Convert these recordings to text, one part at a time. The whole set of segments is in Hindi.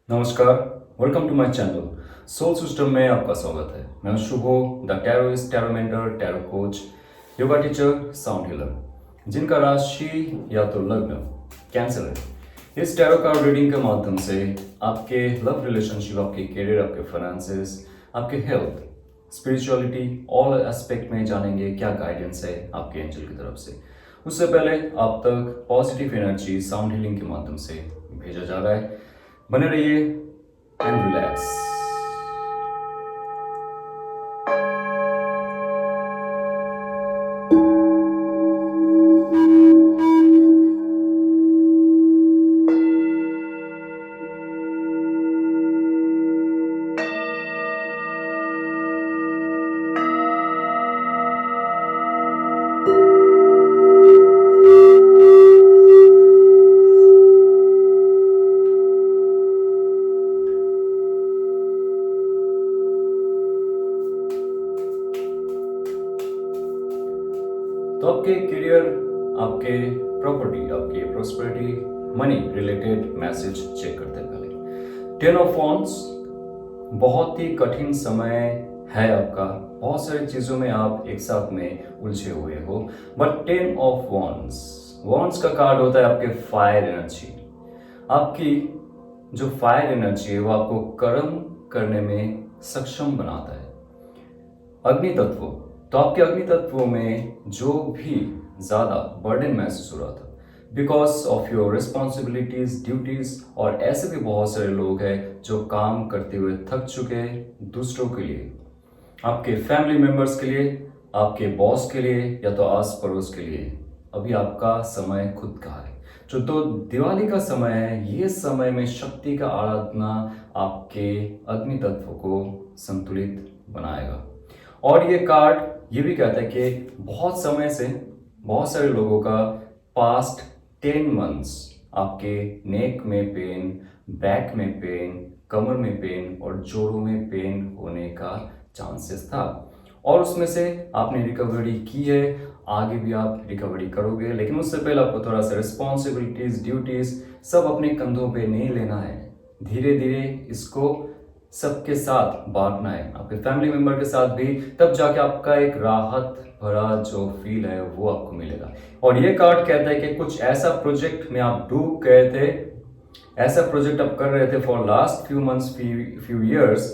नमस्कार। Welcome to my channel. Soul system में आपका स्वागत है। मैं हूं Shubho, the tarotist, tarot mentor, tarot coach, yoga teacher, sound healer, जिनका राशि या तो लग्न कैंसर है। इस टैरो कार्ड रीडिंग के माध्यम से आपके लव रिलेशनशिप, आपके करियर, आपके फाइनेंसेस, आपके हेल्थ, स्पिरिचुअलिटी, ऑल एस्पेक्ट में जानेंगे क्या गाइडेंस है आपके एंजल की तरफ से। उससे पहले आप तक पॉजिटिव एनर्जी साउंड हीलिंग के माध्यम से भेजा जा रहा है। बने रहिए एंड रिलैक्स। तो आपके करियर, आपके प्रॉपर्टी, आपकी prosperity, money related message check करते हैं पहले। 10 ऑफ वॉन्ड्स, बहुत ही कठिन समय है आपका। बहुत सारी चीजों में आप एक साथ में उलझे हुए हो। बट 10 ऑफ वॉन्ड्स, वॉन्ड्स का कार्ड होता है आपके फायर एनर्जी। आपकी जो फायर एनर्जी है वो आपको कर्म करने में सक्षम बनाता है। अग्नि तत्व, तो आपके अग्नि तत्वों में जो भी ज्यादा बर्डन महसूस हो रहा था because of your responsibilities, duties, और ऐसे भी बहुत सारे लोग हैं जो काम करते हुए थक चुके हैं दूसरों के लिए, आपके फैमिली मेंबर्स के लिए, आपके बॉस के लिए या तो आस पड़ोस के लिए। अभी आपका समय खुद का है। जो तो दिवाली का समय है, ये समय में शक्ति का आराधना आपके अग्नि तत्व को संतुलित बनाएगा। और ये कार्ड ये भी कहता है कि बहुत समय से बहुत सारे लोगों का पास्ट 10 मंथ्स आपके नेक में पेन, बैक में पेन, कमर में पेन और जोड़ों में पेन होने का चांसेस था, और उसमें से आपने रिकवरी की है। आगे भी आप रिकवरी करोगे, लेकिन उससे पहले आपको थोड़ा सा रिस्पॉन्सिबिलिटीज, ड्यूटीज सब अपने कंधों पे नहीं लेना है। धीरे धीरे इसको सबके साथ बांटना है, आपके फैमिली मेंबर के साथ भी, तब जाके आपका एक राहत भरा जो फील है वो आपको मिलेगा। और ये कार्ड कहता है कि कुछ ऐसा प्रोजेक्ट में आप डूब गए थे, ऐसा प्रोजेक्ट आप कर रहे थे for last few months, few years,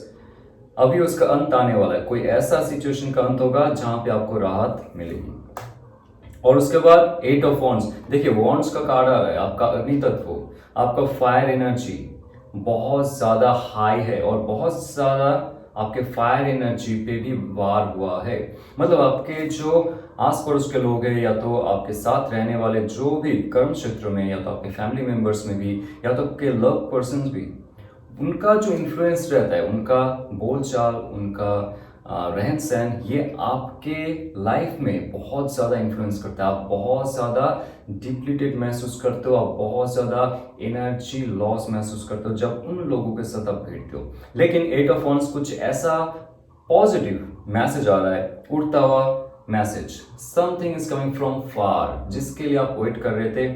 अभी उसका अंत आने वाला है। कोई ऐसा सिचुएशन का अंत होगा जहां पे आपको राहत मिलेगी। और उसके बाद 8 ऑफ वॉन्ड्स, देखिए वॉन्ड्स का कार्ड आ रहा है, आपका अग्नि तत्व, आपका फायर एनर्जी बहुत ज्यादा हाई है और बहुत ज्यादा आपके फायर एनर्जी पे भी वार हुआ है। मतलब आपके जो आस पड़ोस के लोग हैं या तो आपके साथ रहने वाले जो भी कर्म क्षेत्र में, या तो आपके फैमिली मेंबर्स में भी, या तो आपके लव पर्सन भी, उनका जो इन्फ्लुएंस रहता है, उनका बोलचाल, उनका रहन सहन, ये आपके लाइफ में बहुत ज़्यादा इन्फ्लुएंस करता है। आप बहुत ज़्यादा डिप्लीटेड महसूस करते हो, आप बहुत ज़्यादा एनर्जी लॉस महसूस करते हो जब उन लोगों के साथ आप भेजते हो। लेकिन 8 ऑफ वॉन्ड्स कुछ ऐसा पॉजिटिव मैसेज आ रहा है, उड़ता हुआ message, something is coming from far, जिसके लिए आप वेट कर रहे थे,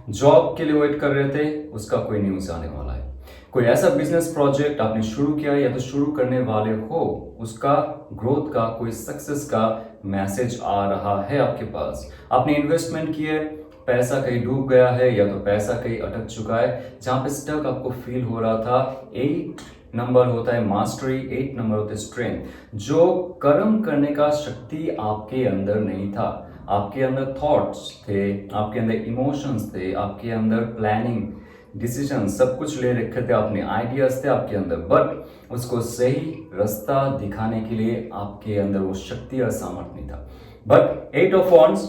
जॉब के लिए वेट कर रहे थे, उसका कोई न्यूज़ आने वाला है। कोई ऐसा बिजनेस प्रोजेक्ट आपने शुरू किया या तो शुरू करने वाले हो, उसका ग्रोथ का, कोई सक्सेस का मैसेज आ रहा है आपके पास। आपने इन्वेस्टमेंट की है, पैसा कहीं डूब गया है या तो पैसा कहीं अटक चुका है, जहां पे स्टक आपको फील हो रहा था। 8 नंबर होता है मास्टरी, 8 नंबर होता है स्ट्रेंथ। जो कर्म करने का शक्ति आपके अंदर नहीं था, आपके अंदर थॉट्स थे, आपके अंदर इमोशंस थे, आपके अंदर प्लानिंग, डिसीजन सब कुछ ले रखे थे, आपने आइडियाज थे आपके अंदर, बट उसको सही रास्ता दिखाने के लिए आपके अंदर वो शक्ति और सामर्थ्य नहीं था। बट 8 ऑफ वॉन्ड्स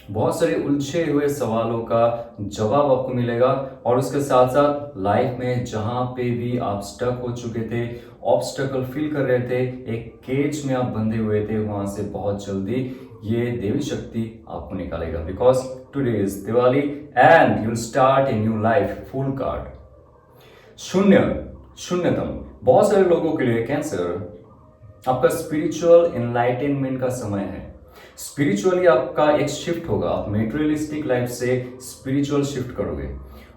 बहुत सारे उलझे हुए सवालों का जवाब आपको मिलेगा। और उसके साथ साथ लाइफ में जहां पे भी आप स्टक हो चुके थे, ऑब्स्टकल फील कर रहे थे, एक केज में आप बंधे हुए थे, वहां से बहुत जल्दी ये देवी शक्ति आपको निकालेगा। Because today is Diwali and you start a new life. Full card शून्य, शून्यतम। बहुत सारे लोगों के लिए कैंसर आपका स्पिरिचुअल एनलाइटनमेंट का समय है। स्पिरिचुअली आपका एक शिफ्ट होगा, आप मेटेरियलिस्टिक लाइफ से स्पिरिचुअल शिफ्ट करोगे।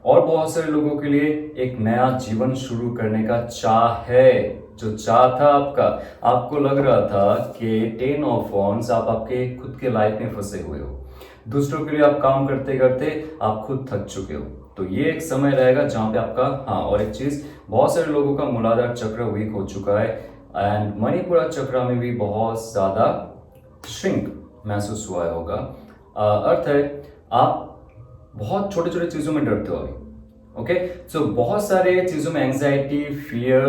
और बहुत सारे लोगों के लिए एक नया जीवन शुरू करने का चाह है। जो चाह था आपका, आपको लग रहा था कि 10 ऑफ वॉन्ड्स, आप आपके खुद के लाइफ में फंसे हुए हो, दूसरों के लिए आप काम करते करते आप खुद थक चुके हो। तो ये एक समय रहेगा जहां पे आपका, हाँ और एक चीज, बहुत सारे लोगों का मूलाधार चक्र वीक हो चुका है एंड मणिपुरा चक्र में भी बहुत ज्यादा श्रिंक महसूस हुआ होगा। अर्थ है आप बहुत छोटे छोटे चीजों में डरते हो अभी। ओके, सो बहुत सारे चीजों में anxiety, fear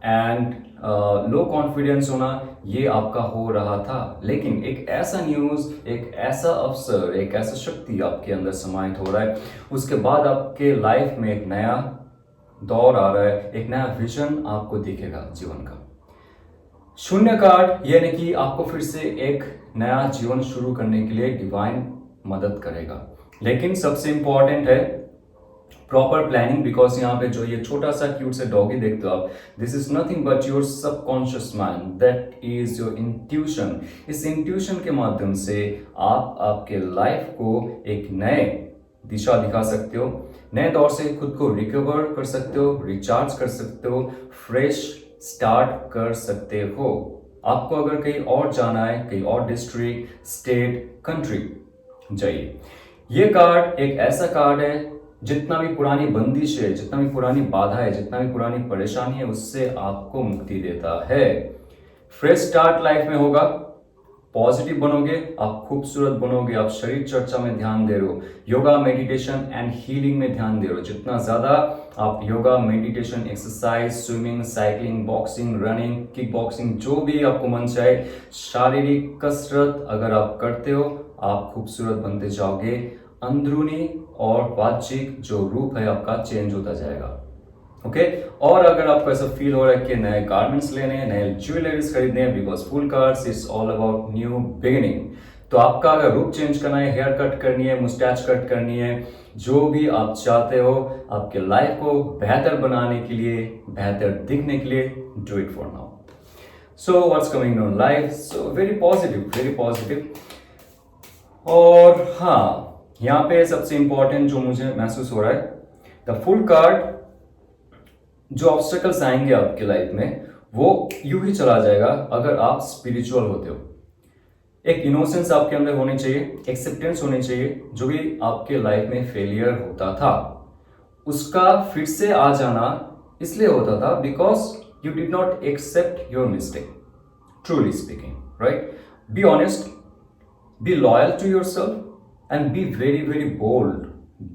and low confidence होना, ये आपका हो रहा था। लेकिन एक ऐसा न्यूज, एक ऐसा अवसर, एक ऐसा शक्ति आपके अंदर समाहित हो रहा है, उसके बाद आपके लाइफ में एक नया दौर आ रहा है, एक नया विजन आपको दिखेगा जीवन का। शून्य कार्ड यानी कि आपको फिर से एक नया जीवन शुरू करने के लिए डिवाइन मदद करेगा। लेकिन सबसे इंपॉर्टेंट है प्रॉपर प्लानिंग, बिकॉज यहाँ पे जो ये छोटा सा क्यूट से डॉगी देखते हो आप, this is nothing but your subconscious mind, that is your intuition. इस इंट्यूशन के माध्यम से आप आपके लाइफ को एक नए दिशा दिखा सकते हो, नए दौर से खुद को रिकवर कर सकते हो, रिचार्ज कर सकते हो, फ्रेश स्टार्ट कर सकते हो। आपको अगर कहीं और जाना है, कहीं और डिस्ट्रिक्ट, स्टेट, कंट्री, जाइए। ये कार्ड एक ऐसा कार्ड है, जितना भी पुरानी बंदिश है, जितना भी पुरानी बाधा है, जितना भी पुरानी परेशानी है, उससे आपको मुक्ति देता है। फ्रेश स्टार्ट लाइफ में होगा, पॉजिटिव बनोगे, आप खूबसूरत बनोगे, आप शरीर चर्चा में ध्यान दे रहे हो, योगा, मेडिटेशन एंड हीलिंग में ध्यान दे रहे हो। जितना ज्यादा आप yoga, meditation, exercise, swimming, cycling, boxing, running, kick boxing, जो भी आपको मन चाहे, शारीरिक कसरत अगर आप करते हो, आप खूबसूरत बनते जाओगे। अंदरूनी और वाचिक जो रूप है आपका चेंज होता जाएगा। ओके, और अगर आपको ऐसा फील हो रहा है कि नए गारमेंट्स लेने हैं, नए ज्वेलरीज खरीदने हैं, because full cards is all about new beginning, तो आपका अगर रूप चेंज करना है, हेयर कट करनी है, मुस्टैच कट करनी है, जो भी आप चाहते हो आपके लाइफ को बेहतर बनाने के लिए, बेहतर दिखने के लिए, do it for now. So what's coming in your life, so very positive, very positive. और हाँ, यहाँ पे सबसे इंपॉर्टेंट जो मुझे महसूस हो रहा है, द फुल कार्ड, जो ऑब्स्टेकल्स आएंगे आपके लाइफ में वो यूं ही चला जाएगा अगर आप स्पिरिचुअल होते हो। एक इनोसेंस आपके अंदर होनी चाहिए, एक्सेप्टेंस होनी चाहिए। जो भी आपके लाइफ में फेलियर होता था उसका फिर से आ जाना इसलिए होता था because you did not accept your mistake, truly speaking, right? Be honest, be loyal to yourself and be very very bold,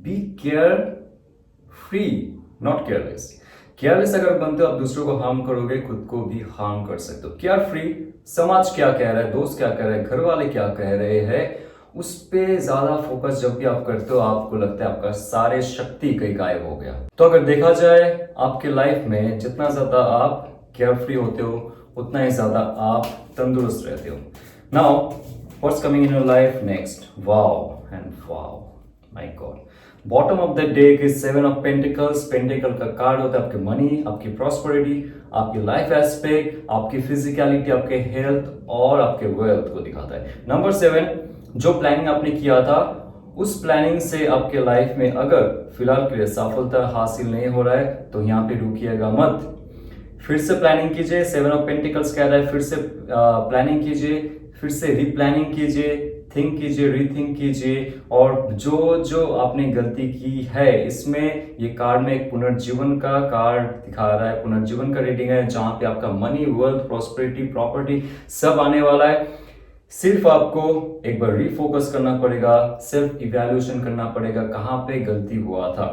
be carefree, not careless. Careless अगर बनते हो आप दूसरों को हार्म करोगे, खुद को भी हार्म कर सकते हो। केयरफ्री, समाज क्या कह रहा है, दोस्त क्या कह रहे हैं, घर वाले क्या कह रहे हैं, उस पे ज्यादा फोकस जब भी आप करते हो आपको लगता है आपका सारे शक्ति कहीं गायब हो गया। तो अगर देखा जाए आपके लाइफ में जितना ज्यादा आप केयरफ्री होते हो उतना ही ज्यादा आप तंदुरुस्त रहते हो। Now what's coming in your life next? Wow and wow, my God. Bottom of the deck is 7 of Pentacles. Pentacle का कार्ड होता है आपके मनी, आपकी प्रॉस्पेरिटी, आपकी लाइफ एस्पेक्ट, आपकी फिजिकलिटी, आपके हेल्थ और आपके वेल्थ को दिखाता है। नंबर 7, जो प्लानिंग आपने किया था उस प्लानिंग से आपके लाइफ में अगर फिलहाल के लिए सफलता हासिल नहीं हो रहा है तो यहाँ पे रुकिएगा मत, फिर से प्लानिंग कीजिए। 7 ऑफ पेंटिकल्स कह रहा है फिर से प्लानिंग कीजिए, फिर से रिप्लानिंग कीजिए, थिंक कीजिए, रीथिंक कीजिए। और जो जो आपने गलती की है, इसमें ये कार्ड में एक पुनर्जीवन का कार्ड दिखा रहा है, पुनर्जीवन का रीडिंग है जहां पे आपका मनी, वेल्थ, प्रॉस्पेरिटी, प्रॉपर्टी सब आने वाला है। सिर्फ आपको एक बार रिफोकस करना पड़ेगा, सेल्फ इवैल्यूएशन करना पड़ेगा कहां पे गलती हुआ था।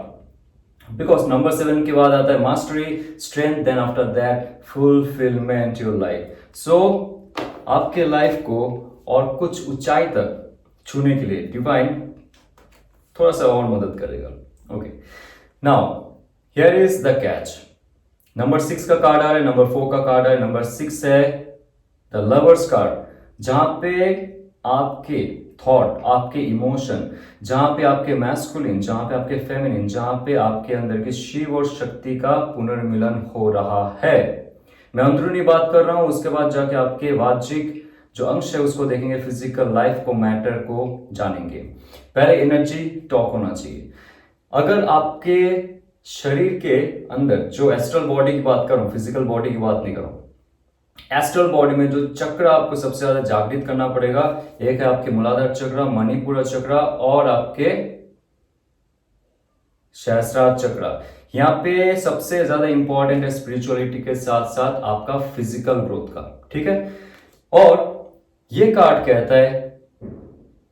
बिकॉज नंबर 7 के बाद आता है mastery, strength, then after that fulfilment your life. So आपके लाइफ को और कुछ ऊंचाई तक छूने के लिए डिवाइन थोड़ा सा और मदद करेगा। Okay, now here is the catch. Number 6 का कार्ड आ रहा है, नंबर 4 का कार्ड आ रहा है। नंबर 6 है द लवर्स कार्ड, जहां पे आपके थॉट, आपके इमोशन, जहां पे आपके मैस्कुलिन, जहां पे आपके फेमिनिन, जहां पे आपके अंदर की शिव और शक्ति का पुनर्मिलन हो रहा है। मैं अंदरूनी बात कर रहा हूं, उसके बाद जाके आपके वाचिक जो अंश है उसको देखेंगे, फिजिकल लाइफ को, मैटर को जानेंगे। पहले एनर्जी टॉक होना चाहिए। अगर आपके शरीर के अंदर, जो एस्ट्रल बॉडी की बात कर रहा हूं, फिजिकल बॉडी की बात नहीं कर रहा हूं, एस्ट्रल बॉडी में जो चक्र आपको सबसे ज्यादा जागृत करना पड़ेगा, एक है आपके मूलाधार चक्र, मणिपुर चक्र और आपके सहस्त्रार चक्र। यहाँ पे सबसे ज्यादा इंपॉर्टेंट है स्पिरिचुअलिटी के साथ साथ आपका फिजिकल ग्रोथ का, ठीक है। और ये कार्ड कहता है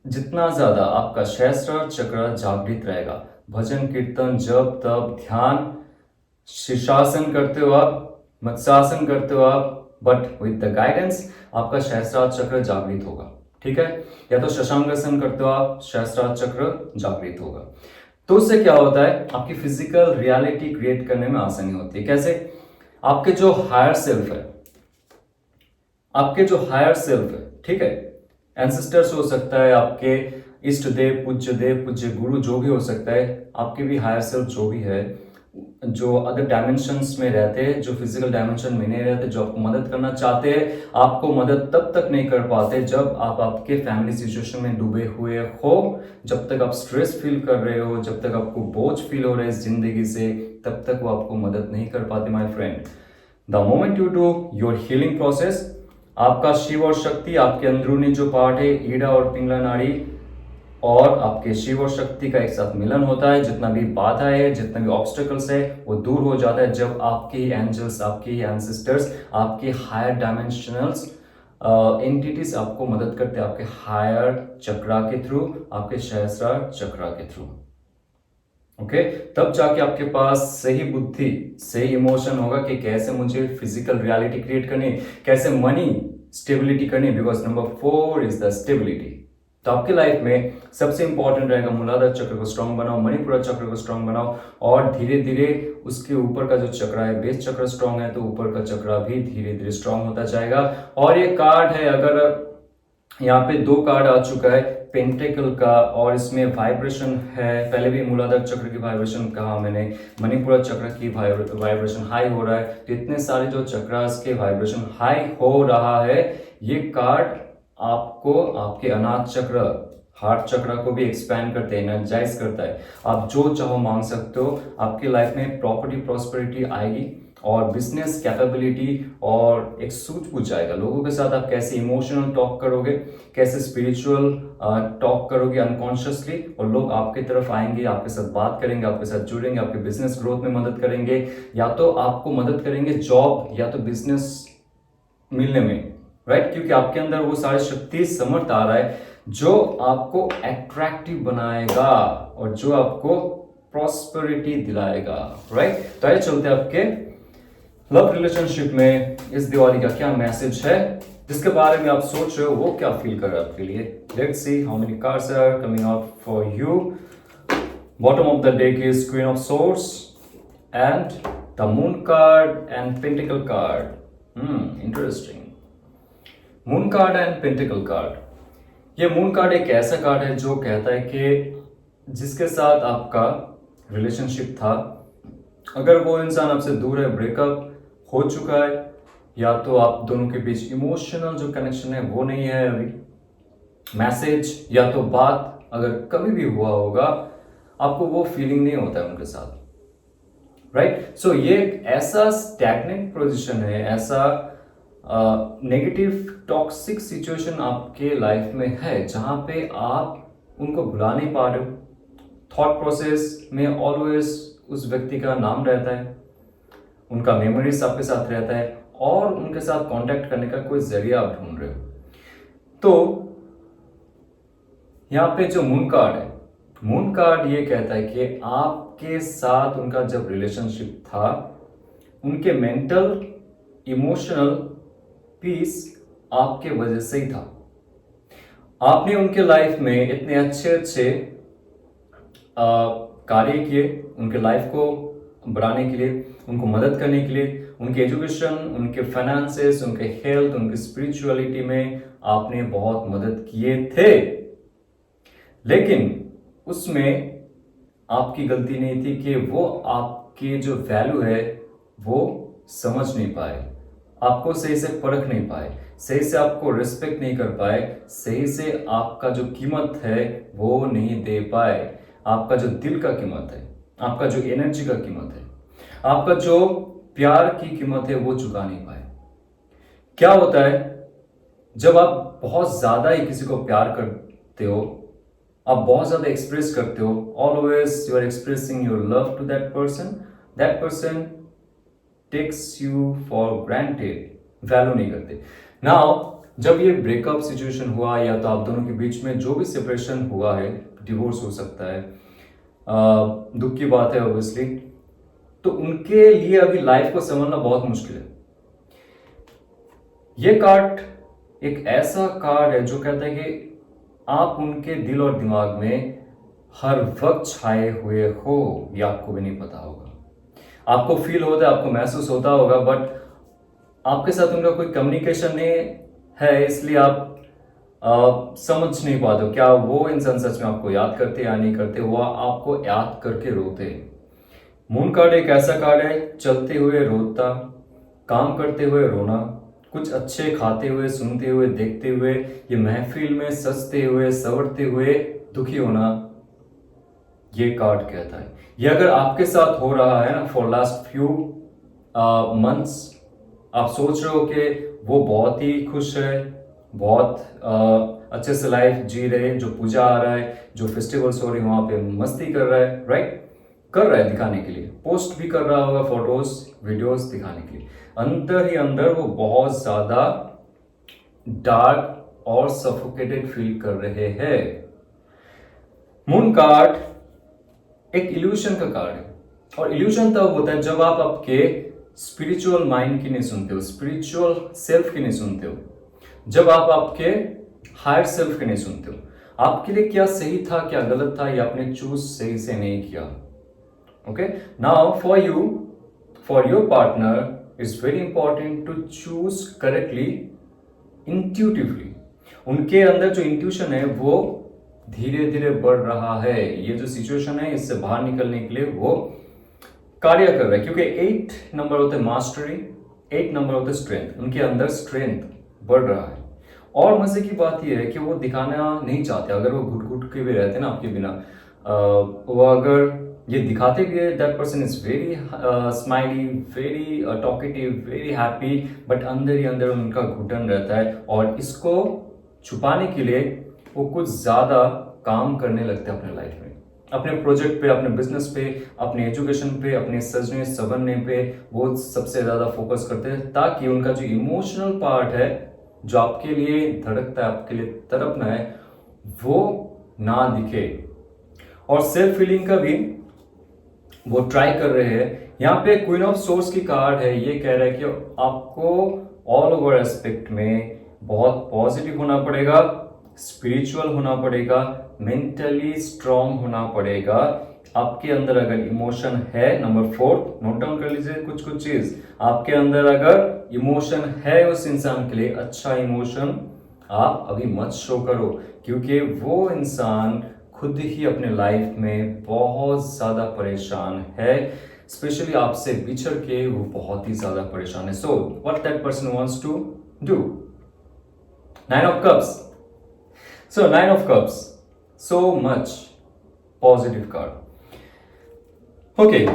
जितना ज्यादा आपका सहस्त्रार चक्र जागृत रहेगा, भजन कीर्तन जप तप ध्यान शीर्षासन करते हो आप, मत्स्यासन करते हो आप, बट विद द गाइडेंस आपका सहस्त्रार चक्र जागृत होगा, ठीक है। या तो शशांकासन करते हो आप, सहस्त्रार चक्र जागृत होगा। तो उससे क्या होता है, आपकी फिजिकल रियलिटी क्रिएट करने में आसानी होती है। कैसे? आपके जो हायर सेल्फ है, आपके जो हायर सेल्फ है, ठीक है, एंसेस्टर्स हो सकता है, आपके इष्ट देव, पूज्य गुरु जो भी हो सकता है, आपके भी हायर सेल्फ जो भी है, जो अदर डायमेंशंस में रहते हैं, जो फिजिकल डायमेंशन में नहीं रहते, जो आपको मदद करना चाहते हैं, आपको मदद तब तक नहीं कर पाते जब आप आपके फैमिली सिचुएशन में डूबे हुए हो, जब तक आप स्ट्रेस फील कर रहे हो, जब तक आपको बोझ फील हो रहा है इस जिंदगी से, तब तक वो आपको मदद नहीं कर पाते my friend. The moment you do your healing process, आपका शिव और शक्ति, आपके अंदरूनी जो पार्ट है, ईड़ा और पिंगला नाड़ी, और आपके शिव और शक्ति का एक साथ मिलन होता है। जितना भी बाधा है, जितने भी ऑब्स्टेकल्स है, वो दूर हो जाता है जब आपके एंजल्स, आपके एंसेस्टर्स, आपके हायर डायमेंशनल्स एंटिटीज आपको मदद करते हैं, आपके हायर चक्रा के थ्रू, आपके सहस्रार चक्रा के थ्रू। ओके, तब जाके आपके पास सही बुद्धि, सही इमोशन होगा कि कैसे मुझे फिजिकल रियलिटी क्रिएट करनी, कैसे मनी स्टेबिलिटी करनी, because number 4 is the stability. तो आपकी लाइफ में सबसे इंपॉर्टेंट रहेगा मूलाधार चक्र को स्ट्रांग बनाओ, मणिपुर चक्र को स्ट्रांग बनाओ, और धीरे धीरे उसके ऊपर का जो चक्र है, बेस चक्र स्ट्रांग है तो ऊपर का चक्र भी धीरे धीरे स्ट्रांग होता जाएगा। और ये कार्ड है, अगर यहाँ पे 2 कार्ड आ चुका है पेंटेकल का, और इसमें वाइब्रेशन है, पहले भी मूलाधार चक्र की वाइब्रेशन कहा मैंने, मणिपुर चक्र की वाइब्रेशन हाई हो रहा है, तो इतने सारे जो चक्रास के वाइब्रेशन हाई हो रहा है। ये कार्ड आपको आपके अनाथ चक्र, हार्ट चक्र को भी एक्सपैंड करते हैं, एनर्जाइज करता है। आप जो चाहो मांग सकते हो, आपकी लाइफ में प्रॉपर्टी प्रॉस्पेरिटी आएगी, और बिजनेस कैपेबिलिटी, और एक सूझबूझ आएगा। लोगों के साथ आप कैसे इमोशनल टॉक करोगे, कैसे स्पिरिचुअल टॉक करोगे अनकॉन्शियसली, और लोग आपकी तरफ आएंगे, आपके साथ बात करेंगे, आपके साथ जुड़ेंगे, आपके बिजनेस ग्रोथ में मदद करेंगे, या तो आपको मदद करेंगे जॉब या तो बिजनेस मिलने में, राइट। क्योंकि आपके अंदर वो सारी शक्ति समर्थ आ रहा है जो आपको अट्रैक्टिव बनाएगा और जो आपको प्रॉस्पेरिटी दिलाएगा, राइट। तो आइए चलते हैं आपके लव रिलेशनशिप में इस दिवाली का क्या मैसेज है, जिसके बारे में आप सोच रहे हो, वो क्या फील कर रहा है आपके लिए। Let's see how many cards are coming out for you. Bottom of the deck is queen of swords and the moon card and pentacle card. Interesting. Moon card and pentacle card. ये मून कार्ड एक ऐसा कार्ड है जो कहता है कि जिसके साथ आपका रिलेशनशिप था, अगर वो इंसान आपसे दूर है, ब्रेकअप हो चुका है, या तो आप दोनों के बीच इमोशनल जो कनेक्शन है वो नहीं है अभी, मैसेज या तो बात अगर कभी भी हुआ होगा, आपको वो फीलिंग नहीं होता है उनके साथ, राइट। सो ये एक ऐसा स्टैग्नेंट पोजीशन है, ऐसा नेगेटिव टॉक्सिक सिचुएशन आपके लाइफ में है जहां पे आप उनको भुला नहीं पा रहे हो। थॉट प्रोसेस में ऑलवेज उस व्यक्ति का नाम रहता है, उनका मेमोरीज आपके साथ रहता है, और उनके साथ कांटेक्ट करने का कोई जरिया आप ढूंढ रहे हो। तो यहाँ पे जो मून कार्ड है, मून कार्ड ये कहता है कि आपके साथ उनका जब रिलेशनशिप था, उनके मेंटल इमोशनल पीस आपके वजह से ही था। आपने उनके लाइफ में इतने अच्छे अच्छे कार्य किए, उनके लाइफ को बढ़ाने के लिए, उनको मदद करने के लिए, उनके एजुकेशन, उनके फाइनेंसेस, उनके हेल्थ, उनकी स्पिरिचुअलिटी में आपने बहुत मदद किए थे। लेकिन उसमें आपकी गलती नहीं थी कि वो आपकी जो वैल्यू है वो समझ नहीं पाए, आपको सही से परख नहीं पाए, सही से आपको रिस्पेक्ट नहीं कर पाए, सही से आपका जो कीमत है वो नहीं दे पाए, आपका जो दिल का कीमत है आपका जो एनर्जी का कीमत है, आपका जो प्यार की कीमत है वो चुका नहीं पाए। क्या होता है जब आप बहुत ज्यादा ही किसी को प्यार करते हो, आप बहुत ज्यादा एक्सप्रेस करते हो, always you are expressing your love to that person takes you for granted, value नहीं करते। नाउ जब ये ब्रेकअप सिचुएशन हुआ या तो आप दोनों के बीच में जो भी सेपरेशन हुआ है, डिवोर्स हो सकता है, दुख की बात है ऑब्वियसली, तो उनके लिए अभी लाइफ को समझना बहुत मुश्किल है। ये कार्ड एक ऐसा कार्ड है जो कहता है कि आप उनके दिल और दिमाग में हर वक्त छाए हुए हो, ये आपको भी नहीं पता होगा। आपको फील होता है, आपको महसूस होता होगा, बट आपके साथ उनका कोई कम्युनिकेशन नहीं है, इसलिए आप समझ नहीं पाते हो क्या वो इंसान सच में आपको याद करते या नहीं करते, वो आपको याद करके रोते हैं। मून कार्ड एक ऐसा कार्ड है, चलते हुए रोता, काम करते हुए रोना, कुछ अच्छे खाते हुए, सुनते हुए, देखते हुए, ये महफिल में सजते हुए, संवरते हुए दुखी होना, ये कार्ड कहता है। ये अगर आपके साथ हो रहा है ना फॉर लास्ट फ्यू मंथ्स, आप सोच रहे हो कि वो बहुत ही खुश है, बहुत अच्छे से लाइफ जी रहे हैं, जो पूजा आ रहा है, जो फेस्टिवल्स हो रही है वहां पे मस्ती कर रहा है, राइट, कर रहा है दिखाने के लिए, पोस्ट भी कर रहा होगा फोटोज वीडियोस दिखाने के लिए, अंदर ही अंदर वो बहुत ज्यादा डार्क और सफोकेटेड फील कर रहे हैं। मून कार्ड एक इल्यूशन का कार्ड है, और इल्यूशन तब होता है जब आप आपके स्पिरिचुअल माइंड की नहीं सुनते हो, स्पिरिचुअल सेल्फ की नहीं सुनते हो, जब आप आपके हायर सेल्फ की नहीं सुनते हो, आपके लिए क्या सही था क्या गलत था ये आपने चूज सही से नहीं किया। Okay, now for you, for your partner it's very important to choose correctly, intuitively. उनके अंदर जो इंट्यूशन है वो धीरे धीरे बढ़ रहा है, ये जो सिचुएशन है इससे बाहर निकलने के लिए वो कार्य कर रहा है, क्योंकि 8 नंबर होते हैं मास्टरी, 8 नंबर होते हैं स्ट्रेंथ, उनके अंदर स्ट्रेंथ बढ़ रहा है। और मजे की बात यह है कि वो दिखाना नहीं चाहते, अगर वो घुट घुट के भी रहते ना आपके बिना, वो अगर ये दिखाते भी है that person is very smiley, very talkative, very happy, but अंदर ही अंदर उनका घुटन रहता है, और इसको छुपाने के लिए वो कुछ ज्यादा काम करने लगते हैं अपने लाइफ में, अपने प्रोजेक्ट पे, अपने बिजनेस पे, अपने एजुकेशन पे, अपने सजने संवरने पे वो सबसे ज्यादा फोकस करते हैं, ताकि उनका जो इमोशनल पार्ट है जो आपके लिए धड़कता है, आपके लिए तड़पना है, वो ना दिखे। और सेल्फ फीलिंग का भी वो ट्राई कर रहे हैं। यहाँ पे क्वीन ऑफ सोर्स की कार्ड है, ये कह रहा है कि आपको ऑल ओवर एस्पेक्ट में बहुत पॉजिटिव होना पड़ेगा, स्पिरिचुअल होना पड़ेगा, मेंटली स्ट्रांग होना पड़ेगा। आपके अंदर अगर इमोशन है, नंबर 4 नोट डाउन कर लीजिए कुछ कुछ चीज, आपके अंदर अगर इमोशन है उस इंसान के लिए, अच्छा इमोशन आप अभी मत शो करो, क्योंकि वो इंसान खुद ही अपने लाइफ में बहुत ज्यादा परेशान है, स्पेशली आपसे बिछड़ के वो बहुत ही ज्यादा परेशान है। So what that person wants to do, 9 of cups. So 9 of cups, so much positive card. Okay,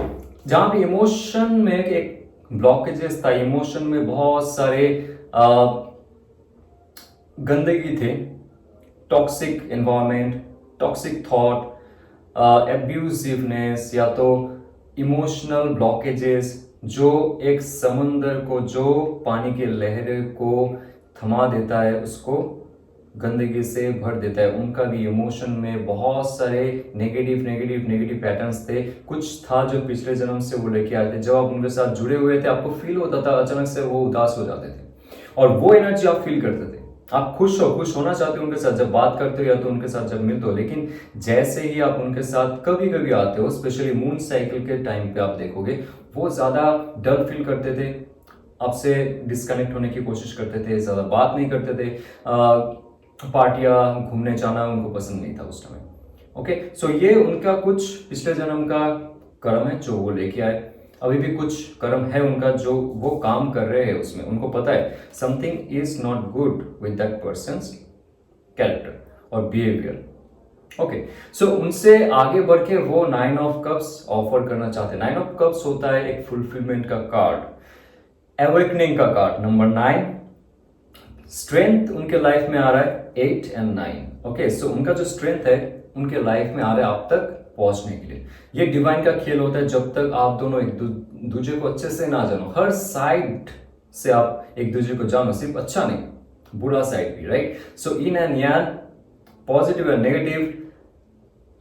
जहां पे इमोशन में एक ब्लॉकेजेस था, इमोशन में बहुत सारे गंदगी थे, टॉक्सिक एनवायरनमेंट, टॉक्सिक थॉट, एब्यूसिवनेस, या तो इमोशनल ब्लॉकेजेस जो एक समंदर को, जो पानी के लहर को थमा देता है, उसको गंदगी से भर देता है। उनका भी इमोशन में बहुत सारे नेगेटिव पैटर्न्स थे, कुछ था जो पिछले जन्म से वो लेके आए थे, जब आप उनके साथ जुड़े हुए थे आपको फील होता था अचानक से वो उदास हो जाते थे, और वो एनर्जी आप फील करते थे, आप खुश होना चाहते हो उनके साथ जब बात करते हो या तो उनके साथ जब मिलते हो, लेकिन जैसे ही आप उनके साथ कभी कभी आते हो, स्पेशली मून साइकिल के टाइम पे आप देखोगे वो ज्यादा डल फील करते थे, आपसे डिस्कनेक्ट होने की कोशिश करते थे, ज्यादा बात नहीं करते थे, पार्टियां घूमने जाना उनको पसंद नहीं था उस समय। ओके, सो ये उनका कुछ पिछले जन्म का कर्म है जो वो लेके आए, अभी भी कुछ कर्म है उनका जो वो काम कर रहे हैं, उसमें उनको पता है something is not good with that persons character और बिहेवियर, ओके, सो उनसे आगे बढ़ के वो 9 ऑफ कप्स ऑफर करना चाहते हैं। 9 ऑफ कप्स होता है एक फुलफिलमेंट का कार्ड, अवेकनिंग का कार्ड। नंबर 9, स्ट्रेंथ उनके लाइफ में आ रहा है 8 एंड 9। ओके, सो उनका जो स्ट्रेंथ है उनके लाइफ में आ रहा है आप तक पहुंचने के लिए। ये डिवाइन का खेल होता है, जब तक आप दोनों एक दूसरे को अच्छे से ना जानो, हर साइड से आप एक दूसरे को जानो, सिर्फ अच्छा नहीं बुरा साइड भी, राइट। सो इन एंड यान, पॉजिटिव एंड नेगेटिव,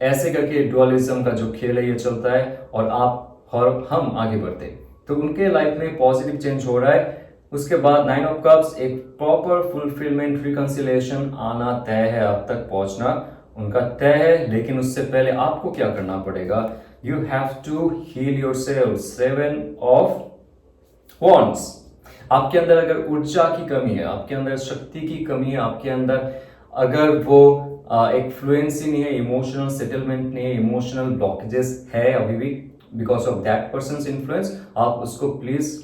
ऐसे करके डुअलिज्म का जो खेल है ये चलता है और आप और हम आगे बढ़ते हैं। तो उनके लाइफ में पॉजिटिव चेंज हो रहा है। उसके बाद 9 ऑफ कप्स, एक प्रॉपर फुलफिलमेंट रिकंसिलिएशन आना तय है, आप तक पहुंचना उनका तय है। लेकिन उससे पहले आपको क्या करना पड़ेगा, you have to heal yourself. 7 of wands, आपके अंदर अगर ऊर्जा की कमी है, आपके अंदर शक्ति की कमी है, आपके अंदर अगर वो एक फ्लुएंसी नहीं है, इमोशनल सेटलमेंट नहीं है, इमोशनल ब्लॉकेजेस है अभी भी because of that persons influence, आप उसको प्लीज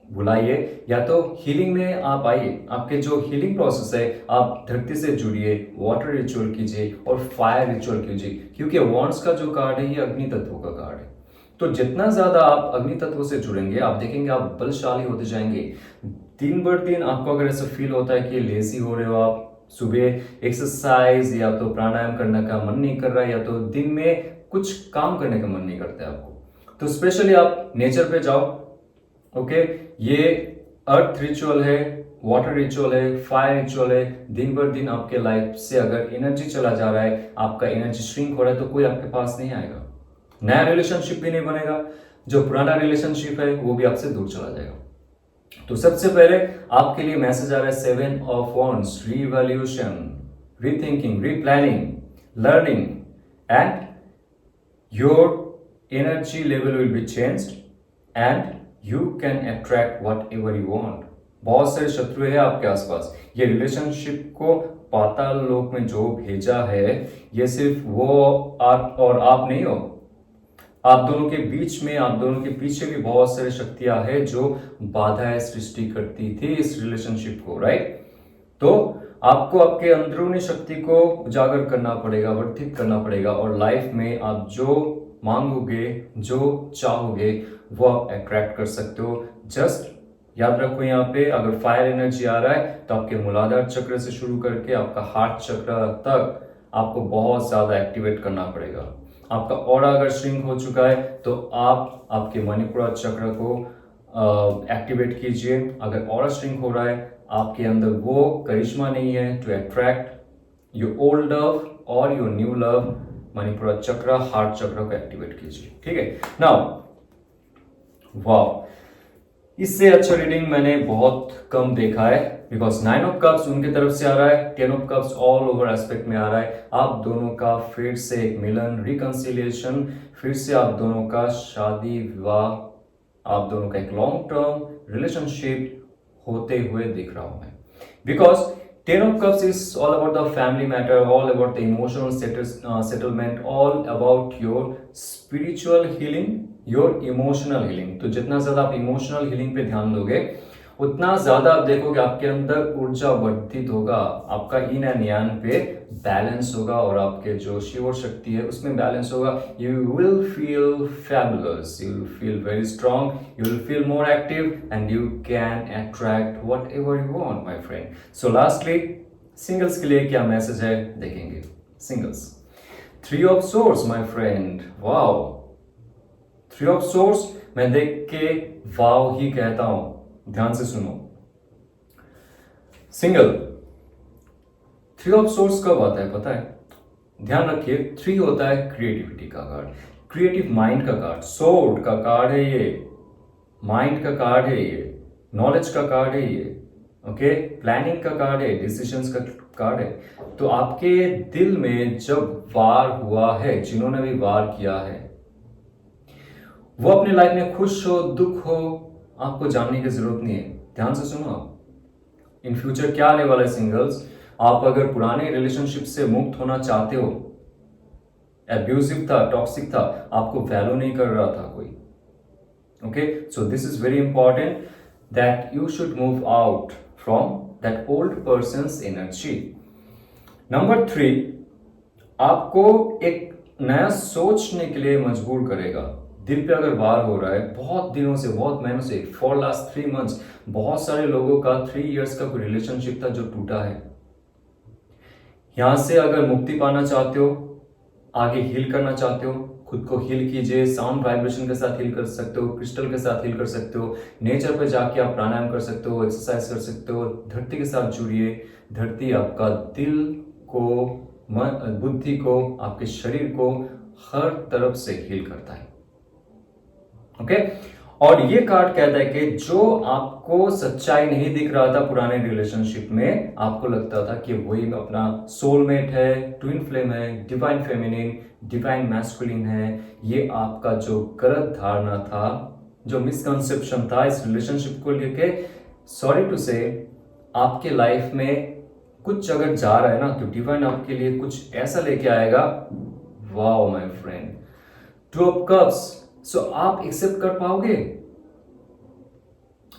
बुलाइए, या तो हीलिंग में आप आइए। आपके जो हीलिंग प्रोसेस है, आप धरती से जुड़िए, वाटर रिचुअल कीजिए और फायर रिचुअल कीजिए, क्योंकि वॉन्ड्स का जो कार्ड है ये अग्नि तत्व का कार्ड है। तो जितना ज्यादा आप अग्नि तत्व से जुड़ेंगे, आप देखेंगे आप बलशाली होते जाएंगे। दिन बर दिन आपको अगर ऐसा फील होता है कि लेजी हो रहे हो, आप सुबह एक्सरसाइज या तो प्राणायाम करने का मन नहीं कर रहा है, या तो दिन में कुछ काम करने का मन नहीं करता है आपको, तो स्पेशली आप नेचर पे जाओ। ओके, ये अर्थ रिचुअल है, वाटर रिचुअल है, फायर रिचुअल है। दिन भर दिन आपके लाइफ से अगर एनर्जी चला जा रहा है, आपका एनर्जी श्रिंक हो रहा है, तो कोई आपके पास नहीं आएगा, नया रिलेशनशिप भी नहीं बनेगा, जो पुराना रिलेशनशिप है वो भी आपसे दूर चला जाएगा। तो सबसे पहले आपके लिए मैसेज आ रहा है 7 of wands, revaluation, rethinking, replanning, learning, and your energy level will be changed and you can attract what ever you want. बहुत सारे शत्रु है आपके आसपास, ये रिलेशनशिप को पाताल लोक में जो भेजा है, ये सिर्फ वो आप और आप नहीं हो, आप दोनों के बीच में, आप दोनों के पीछे भी बहुत सारी शक्तियां हैं जो बाधाएं सृष्टि करती थी इस रिलेशनशिप को, राइट। तो आपको आपके अंदरूनी शक्ति को उजागर करना पड़ेगा, वर्धित करना पड़ेगा, और लाइफ में आप जो मांगोगे, जो चाहोगे, वो आप अट्रैक्ट कर सकते हो। जस्ट याद रखो, यहाँ पे अगर फायर एनर्जी आ रहा है तो आपके मूलाधार चक्र से शुरू करके आपका हार्ट चक्र तक आपको बहुत ज्यादा एक्टिवेट करना पड़ेगा। आपका ऑरा अगर श्रिंक हो चुका है तो आप आपके मणिपुरा चक्र को एक्टिवेट कीजिए। अगर ऑरा श्रिंक हो रहा है, आपके अंदर वो करिश्मा नहीं है to attract your old love और your new love, Manipura chakra, heart चक्र को एक्टिवेट कीजिए, ठीक है। नाउ वाओ, इससे अच्छा रीडिंग मैंने बहुत कम देखा है, बिकॉज 9 ऑफ कप्स उनके तरफ से आ रहा है, 10 of cups all over aspect में आ रहा है। आप दोनों का फिर से एक मिलन, रिकंसिलिएशन, फिर से आप दोनों का शादी विवाह, आप दोनों का एक लॉन्ग टर्म रिलेशनशिप होते हुए दिख रहा हूं मैं, because 10 of cups is all about the family matter, all about the emotional settlement, all about your spiritual healing, your emotional healing। तो जितना ज्यादा आप इमोशनल हीलिंग पे ध्यान दोगे, उतना ज्यादा आप देखोगे आपके अंदर ऊर्जा वर्धित होगा, आपका इन एंड यान पे बैलेंस होगा, और आपके जो शिव और शक्ति है उसमें बैलेंस होगा। You will feel fabulous, you will feel very strong, you will feel more active, and you can attract what ever you want my friend. So lastly, singles के लिए क्या मैसेज है देखेंगे। Singles, 3 of swords my friend, wow, 3 of swords मैं देख के वाओ ही कहता हूं, ध्यान से सुनो। सिंगल, 3 ऑफ सोर्ड्स कब आता है पता है? ध्यान रखिए, 3 होता है क्रिएटिविटी का कार्ड, क्रिएटिव माइंड का कार्ड, सोर्ड का कार्ड है ये, माइंड का कार्ड है ये, नॉलेज का कार्ड है ये, ओके, प्लानिंग का कार्ड है, डिसीजंस का कार्ड है। तो आपके दिल में जब वार हुआ है, जिन्होंने भी वार किया है, वो अपने लाइफ में खुश हो, दुख हो, आपको जानने की जरूरत नहीं है। ध्यान से सुनो, आप इन फ्यूचर क्या आने वाला है सिंगल्स, आप अगर पुराने रिलेशनशिप से मुक्त होना चाहते हो, एब्यूजिव था, टॉक्सिक था, आपको वैल्यू नहीं कर रहा था कोई, okay, so this is very important that you should move out from that old persons energy. Number 3, आपको एक नया सोचने के लिए मजबूर करेगा। दिल पे अगर वार हो रहा है बहुत दिनों से, बहुत महीनों से, फॉर लास्ट 3 मंथ्स, बहुत सारे लोगों का 3 इयर्स का कोई रिलेशनशिप था जो टूटा है। यहां से अगर मुक्ति पाना चाहते हो, आगे हील करना चाहते हो, खुद को हील कीजिए। साउंड वाइब्रेशन के साथ हील कर सकते हो, क्रिस्टल के साथ हील कर सकते हो, नेचर पे जाके आप प्राणायाम कर सकते हो, एक्सरसाइज कर सकते हो, धरती के साथ जुड़िए। धरती आपका दिल को, मन, बुद्धि को, आपके शरीर को हर तरफ से हील करता है। ओके और ये कार्ड कहता है कि जो आपको सच्चाई नहीं दिख रहा था पुराने रिलेशनशिप में, आपको लगता था कि वही अपना सोलमेट है, ट्विन फ्लेम है, डिवाइन फेमिनिन, डिवाइन मैस्कुलिन है, ये आपका जो गलत धारणा था, जो मिसकंसेप्शन था इस रिलेशनशिप को लेके, सॉरी टू से आपके लाइफ में कुछ अगर जा रहा है ना, तो डिवाइन आपके लिए कुछ ऐसा लेके आएगा। Wow my friend, 2 of cups. So आप एक्सेप्ट कर पाओगे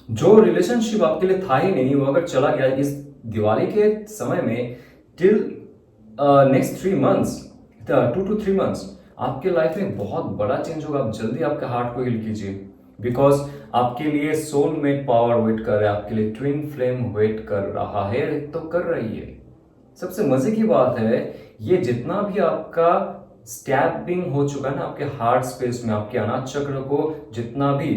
जो रिलेशनशिप आपके लिए था ही नहीं, वो अगर चला गया इस दिवाली के समय में, till next 3 months, 2 to 3 months, आपके लाइफ में बहुत बड़ा चेंज होगा। आप जल्दी आपके हार्ट को हील कीजिए, बिकॉज आपके लिए सोलमेट पावर वेट कर रहा है, आपके लिए ट्विन फ्लेम वेट कर रहा है, तो कर रही है। सबसे मजे की बात है, ये जितना भी आपका स्टैबिंग हो चुका है ना आपके हार्ट स्पेस में, आपके अनाज चक्र को, जितना भी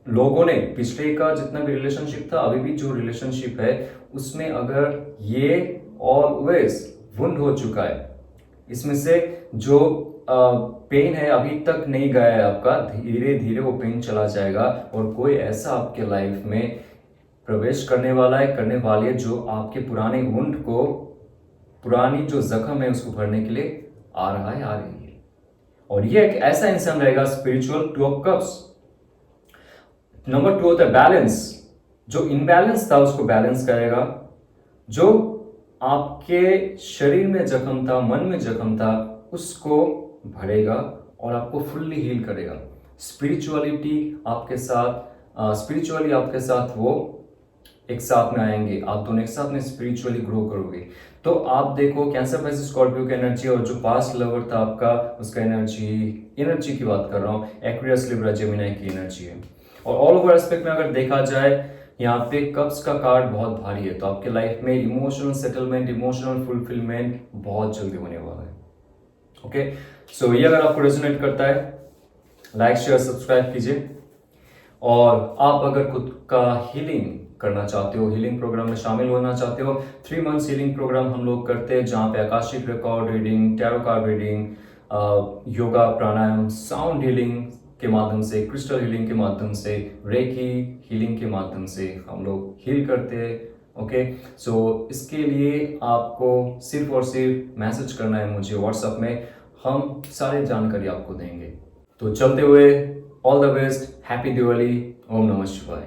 लोगों ने, पिछले का जितना भी रिलेशनशिप था, अभी भी जो रिलेशनशिप है उसमें अगर ये ऑलवेज वुंड हो चुका है, इसमें से जो पेन है अभी तक नहीं गया है आपका, धीरे धीरे वो पेन चला जाएगा और कोई ऐसा आपके लाइफ में प्रवेश करने वाला है, करने वाली है, जो आपके पुराने वुंड को, पुरानी जो जख्म है उसको भरने के लिए आ रहा है, आ रही है। और ये एक ऐसा इंसान रहेगा स्पिरिचुअल 2 ऑफ कप्स। नंबर 2 होता है बैलेंस। जो इनबैलेंस था उसको बैलेंस करेगा, जो आपके शरीर में जख्म था, मन में जख्म था, उसको भरेगा और आपको फुल्ली हील करेगा। स्पिरिचुअलिटी आपके साथ, स्पिरिचुअली आपके साथ वो एक साथ में आएंगे, आप दोनों एक साथ में स्पिरिचुअली ग्रो करोगे। तो आप देखो कैंसर वैसे स्कॉर्पियो की एनर्जी, और जो पास्ट लवर था आपका उसका एनर्जी की बात कर रहा हूँ, एक्वेरियस लिब्रा जेमिनी की एनर्जी है। और ऑल ओवर एस्पेक्ट में अगर देखा जाए, यहाँ पे कप्स का कार्ड बहुत भारी है, तो आपके लाइफ में इमोशनल सेटलमेंट, इमोशनल फुलफिलमेंट बहुत जल्दी होने वाला है। ओके सो ये अगर आपको रेजोनेट करता है, लाइक शेयर सब्सक्राइब कीजिए। और आप अगर खुद का हीलिंग करना चाहते हो, हीलिंग प्रोग्राम में शामिल होना चाहते हो, 3 मंथ्स हीलिंग प्रोग्राम हम लोग करते हैं, जहाँ पे Akashic record reading, tarot card reading, yoga, pranayama, sound healing के माध्यम से, क्रिस्टल हीलिंग के माध्यम से, रेकी हीलिंग के माध्यम से हम लोग हील करते हैं। ओके सो इसके लिए आपको सिर्फ और सिर्फ मैसेज करना है मुझे व्हाट्सएप में, हम सारे जानकारी आपको देंगे। तो चलते हुए all the best, happy Diwali, ओम नमः शिवाय।